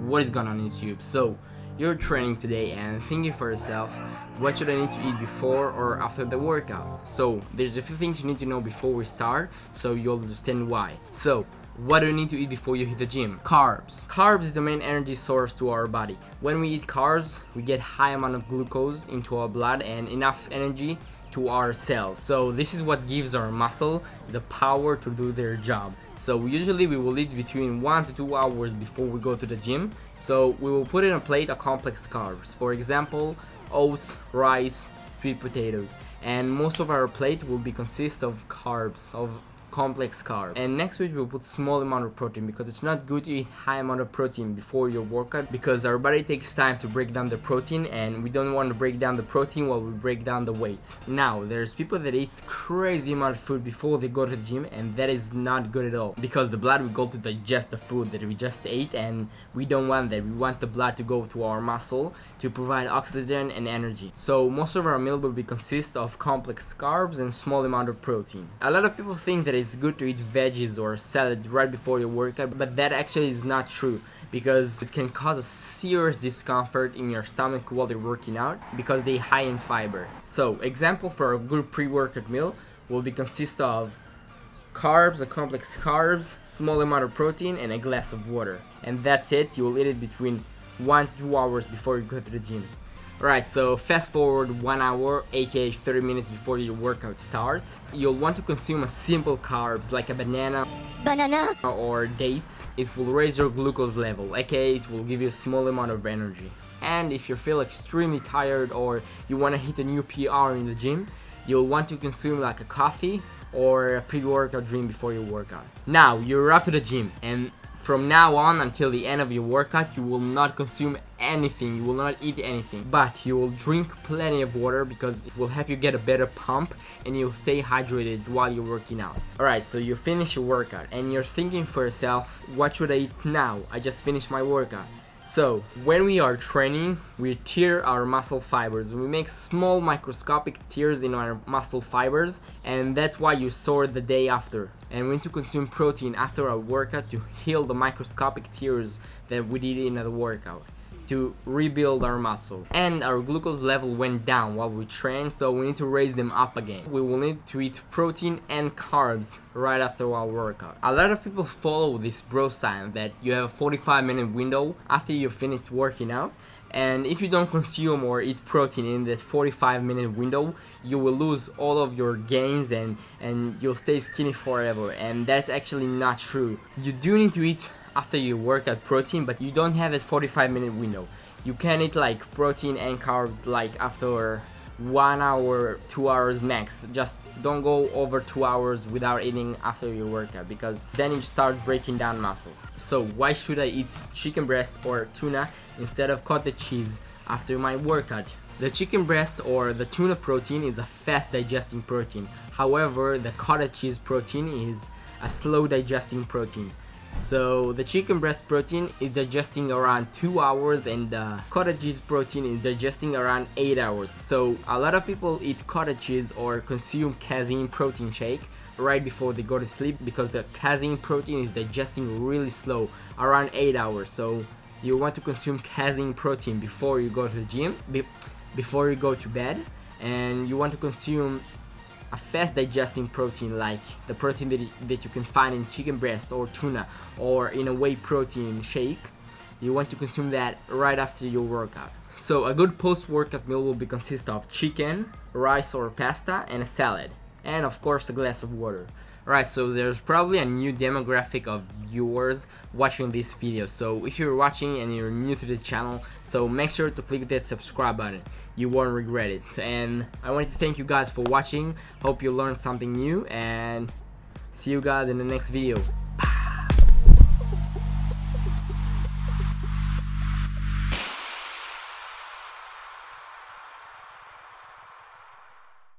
what is going on YouTube. So you're training today and thinking for yourself, what should I need to eat before or after the workout? So there's a few things you need to know before we start, so you'll understand why. So what do you need to eat before you hit the gym? Carbs. Carbs is the main energy source to our body. When we eat carbs, we get high amount of glucose into our blood and enough energy to our cells. So this is what gives our muscle the power to do their job. So usually we will eat between 1 to 2 hours before we go to the gym. So we will put in a plate of complex carbs. For example, oats, rice, sweet potatoes. And most of our plate will be consist of carbs, of complex carbs. And next to it we'll put small amount of protein, because it's not good to eat high amount of protein before your workout, because our body takes time to break down the protein and we don't want to break down the protein while we break down the weights. Now there's people that eat crazy amount of food before they go to the gym, and that is not good at all, because the blood will go to digest the food that we just ate, and we don't want that. We want the blood to go to our muscle to provide oxygen and energy. So most of our meal will be consist of complex carbs and small amount of protein. A lot of people think that it's good to eat veggies or salad right before your workout, but that actually is not true, because it can cause a serious discomfort in your stomach while you're working out, because they're high in fiber. So example for a good pre-workout meal will be consist of carbs, a complex carbs, small amount of protein, and a glass of water. And that's it. You will eat it between 1 to 2 hours before you go to the gym. Right, so fast forward 1 hour, aka 30 minutes before your workout starts. You'll want to consume a simple carbs like a banana or dates. It will raise your glucose level, aka it will give you a small amount of energy. And if you feel extremely tired or you want to hit a new PR in the gym, you'll want to consume like a coffee or a pre-workout drink before your workout. Now you're after the gym, and from now on until the end of your workout, you will not consume anything, you will not eat anything, but you will drink plenty of water, because it will help you get a better pump and you'll stay hydrated while you're working out. Alright, so you finish your workout and you're thinking for yourself, what should I eat now? I just finished my workout. So when we are training, we tear our muscle fibers. We make small microscopic tears in our muscle fibers, and that's why you sore the day after. And we need to consume protein after our workout to heal the microscopic tears that we did in the workout, to rebuild our muscle. And our glucose level went down while we trained, so we need to raise them up again. We will need to eat protein and carbs right after our workout. A lot of people follow this bro science that you have a 45-minute window after you finished working out, and if you don't consume or eat protein in that 45-minute window, you will lose all of your gains and you'll stay skinny forever. And that's actually not true. You do need to eat after you workout protein, but you don't have that 45-minute window. You can eat like protein and carbs like after 1 hour, 2 hours max. Just don't go over 2 hours without eating after your workout, because then you start breaking down muscles. So why should I eat chicken breast or tuna instead of cottage cheese after my workout? The chicken breast or the tuna protein is a fast digesting protein. However, the cottage cheese protein is a slow digesting protein. So the chicken breast protein is digesting around 2 hours, and the cottage cheese protein is digesting around 8 hours. So a lot of people eat cottage cheese or consume casein protein shake right before they go to sleep, because the casein protein is digesting really slow, around 8 hours. So you want to consume casein protein before you go to the gym, before you go to bed, and you want to consume a fast digesting protein like the protein that you can find in chicken breast or tuna or in a whey protein shake. You want to consume that right after your workout. So a good post-workout meal will be consist of chicken, rice or pasta, and a salad, and of course a glass of water. Right, so there's probably a new demographic of viewers watching this video. So if you're watching and you're new to this channel, so make sure to click that subscribe button. You won't regret it. And I want to thank you guys for watching. Hope you learned something new, and see you guys in the next video.